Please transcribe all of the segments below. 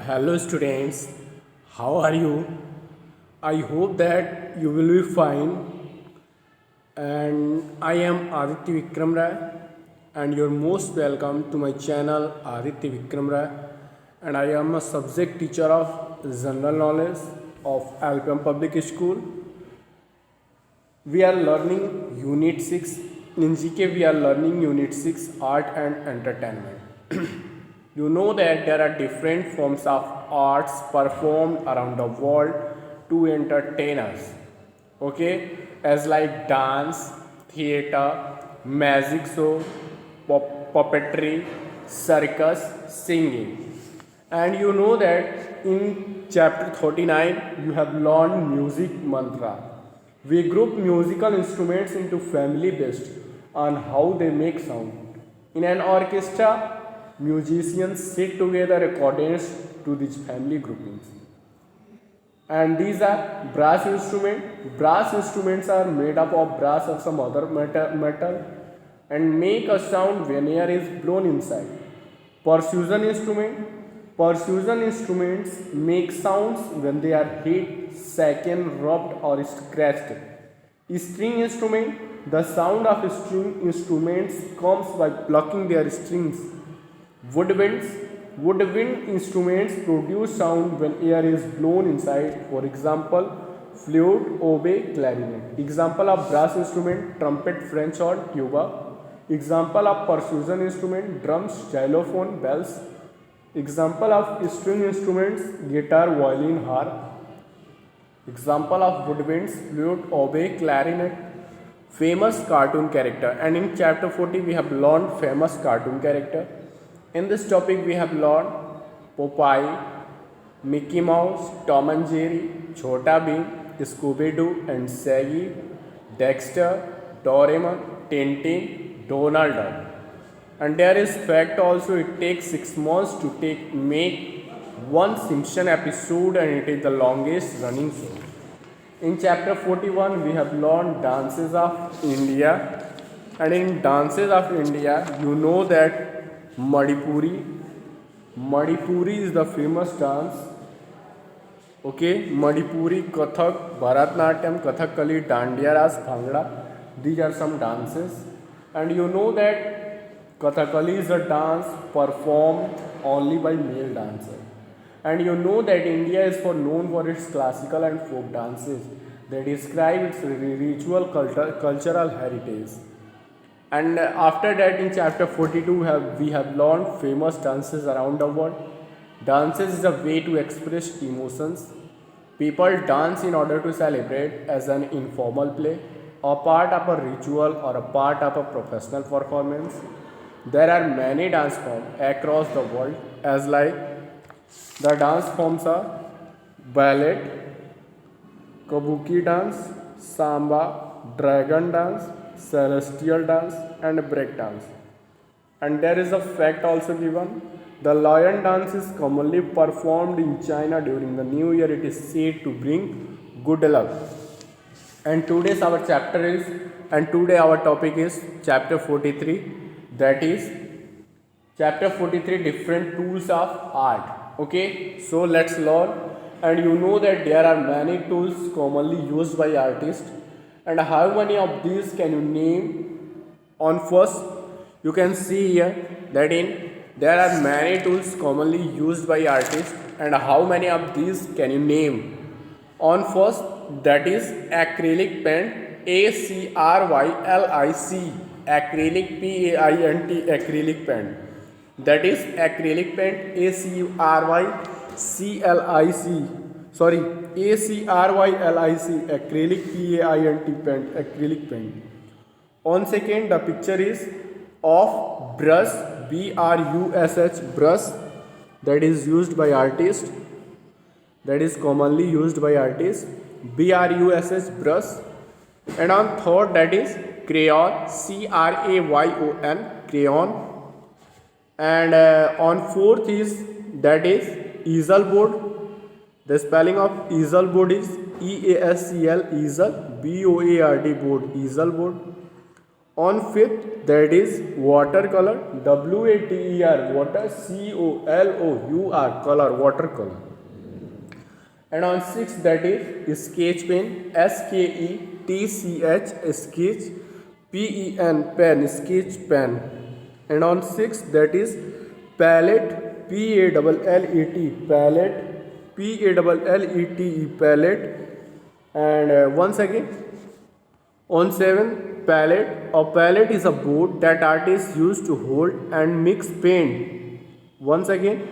Hello students, how are you? I hope that you will be fine. And I am Aditya Vikram Rai, and you're most welcome to my channel Aditya Vikram Rai. And I am a subject teacher of general knowledge of Alpam Public School. We are learning Unit 6. In GK, we are learning Unit 6 Art and Entertainment. You know that there are different forms of arts performed around the world to entertain us. Okay, as like dance, theater, magic show, puppetry, circus, singing. And you know that in chapter 39 you have learned music mantra. We group musical instruments into family based on how they make sound. In an orchestra, musicians sit together according to these family groupings. And these are brass instruments. Brass instruments are made up of brass or some other metal and make a sound when air is blown inside. Percussion instruments make sounds when they are hit, shaken, rubbed or scratched. String instrument, the sound of string instruments comes by plucking their strings. Woodwind instruments produce sound when air is blown inside. For example, flute, oboe, clarinet. Example of brass instrument, trumpet, French horn, tuba. Example of percussion instrument, drums, xylophone, bells. Example of string instruments, guitar, violin, harp. Example of woodwinds, flute, oboe, clarinet. Famous cartoon character, and in chapter 40 we have learned famous cartoon character. In this topic we have learned Popeye, Mickey Mouse, Tom and Jerry, Chhota Bheem, Scooby-Doo and Shaggy, Dexter, Doraemon, Tintin, Donald Duck. And there is fact also, it takes 6 months to make one Simpson episode, and it is the longest running show. In chapter 41 we have learned dances of India, and in dances of India you know that Manipuri is the famous dance. Okay, Manipuri, Kathak, Bharatnatyam, Kathakali, Dandiya Ras, Bhangra. These are some dances, and you know that Kathakali is a dance performed only by male dancers. And you know that India is known for its classical and folk dances that describe its ritual cultural heritage. And after that, in chapter 42 we have learned famous dances around the world. Dances is a way to express emotions. People dance in order to celebrate as an informal play, a part of a ritual or a part of a professional performance. There are many dance forms across the world, as like the dance forms are ballet, kabuki dance, samba, dragon dance, celestial dance and break dance. And there is a fact also given, the lion dance is commonly performed in China during the new year. It is said to bring good luck. And today's our chapter is, and today our topic is chapter 43, that is chapter 43 different tools of art. Okay, so let's learn. And you know that there are many tools commonly used by artists, and how many of these can you name? On first, you can see here that there are many tools commonly used by artists, and how many of these can you name? On first, that is acrylic paint, acrylic, acrylic, paint, acrylic paint. That is acrylic paint, acrylic, paint, acrylic paint. On second, the picture is of brush, brush, that is used by artists, that is commonly used by artists, brush. And on third, that is crayon, crayon. And on fourth is, that is easel board. The spelling of easel board is EASCL, easel, BOARD, board, easel board. On fifth, that is watercolor, WATER, water, COLOUR, color, watercolor. And on sixth, that is sketch pen, SKETCH, sketch, PEN, pen, sketch pen. And on sixth, that is palette, PALLET, palette, PALLETE, palette. And once again, on seventh, palette. A palette is a board that artists use to hold and mix paint. Once again,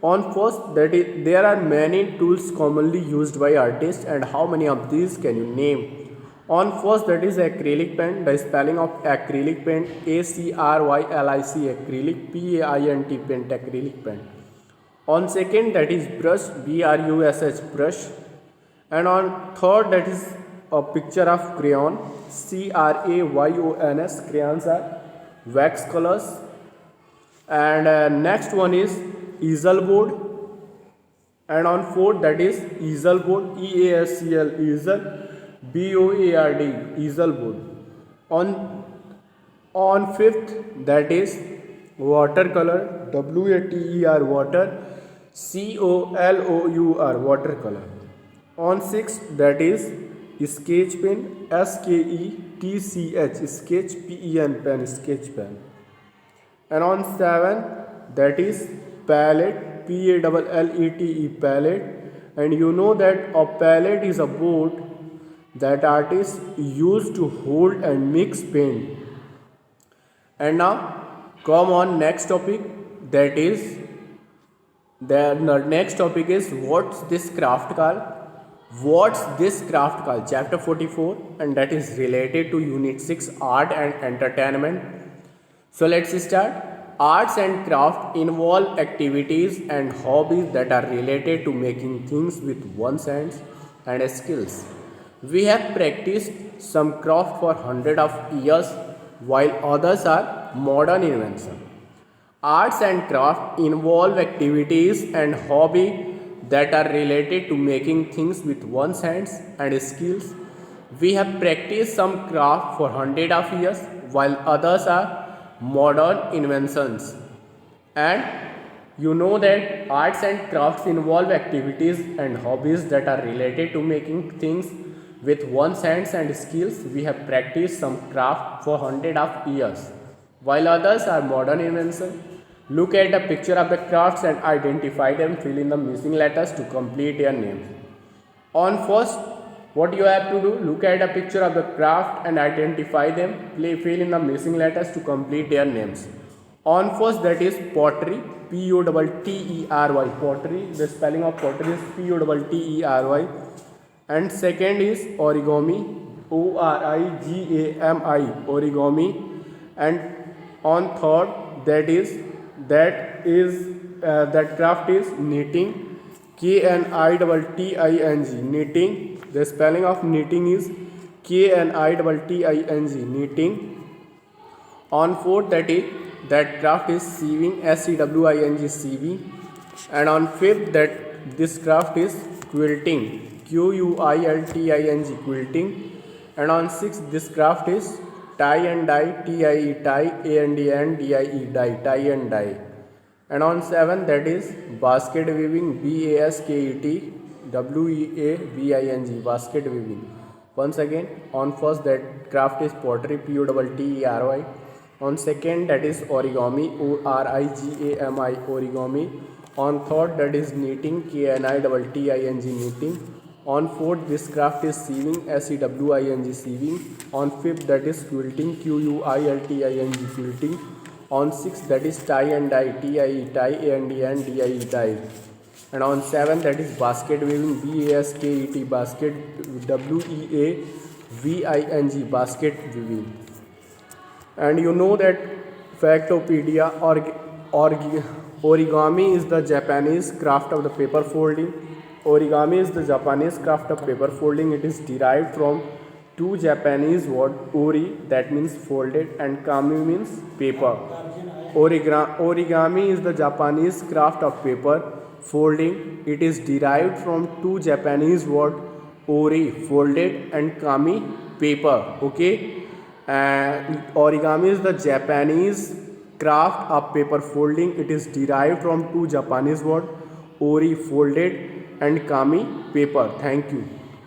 on first, that is there are many tools commonly used by artists, and how many of these can you name? On first, that is acrylic paint. The spelling of acrylic paint, ACRYLIC, acrylic, PAINT, paint, acrylic paint. On second, that is brush, BRUSH, brush. And on third, that is a picture of crayon, CRAYONS, crayons are wax colors. And next one is easel board. And on fourth, that is easel board, EASEL, easel, BOARD, easel board. On fifth, that is watercolor, WATER, water, COLOUR, watercolor. On sixth, that is sketch pen, SKETCH, sketch, PEN, pen, sketch pen. And on seventh, that is palette, PALLETE, palette. And you know that a palette is a board that artists use to hold and mix paint. And now come on next topic, that is the next topic is what's this craft called? What's this craft called? Chapter 44, and that is related to Unit 6, Art and Entertainment. So let's start. Arts and craft involve activities and hobbies that are related to making things with one's hands and skills. We have practiced some craft for hundreds of years, while others are modern inventions. Arts and craft involve activities and hobbies that are related to making things with one's hands and skills. We have practiced some craft for hundreds of years, while others are modern inventions. And you know that arts and crafts involve activities and hobbies that are related to making things with one's hands and skills. We have practiced some craft for hundreds of years, while others are modern inventions. Look at a picture of the crafts and identify them. Fill in the missing letters to complete their names. On first, what you have to do, look at a picture of the craft and identify them. Fill in the missing letters to complete their names. On first, that is pottery, POTTERY, pottery. The spelling of pottery is POTTERY. And second is origami, ORIGAMI, origami. And on third, that craft is knitting, KNITTING, knitting. The spelling of knitting is KNITTING, knitting. On fourth, that craft is sieving, SEWING, sieving. And on fifth, that this craft is quilting, QUILTING, quilting. And on sixth, this craft is tie and dye, TIE, tie, ANDDIE, dye, tie and dye. And on seventh, that is basket weaving, BASKET WEAVING, basket weaving. Once again, on first, that craft is pottery, POTTERY. On second, that is origami, ORIGAMI, origami. On third, that is knitting, KNITTING, knitting. On fourth, this craft is sieving, SEWING, sieving. On fifth, that is quilting, QUILTING, quilting. On sixth, that is tie and dye, TIE, tie, ANDDIE, dye. And on seventh, that is basket weaving, BASKET, basket, WEAVING, basket weaving. And you know that Factopedia, origami is the Japanese craft of the paper folding. Origami is the Japanese craft of paper folding. It is derived from two Japanese words, ori, that means folded, and kami means paper. Origami is the Japanese craft of paper folding. It is derived from two Japanese words, ori, folded, and kami, paper. Okay. And origami is the Japanese craft of paper folding. It is derived from two Japanese words, ori folded and kami paper. Thank you.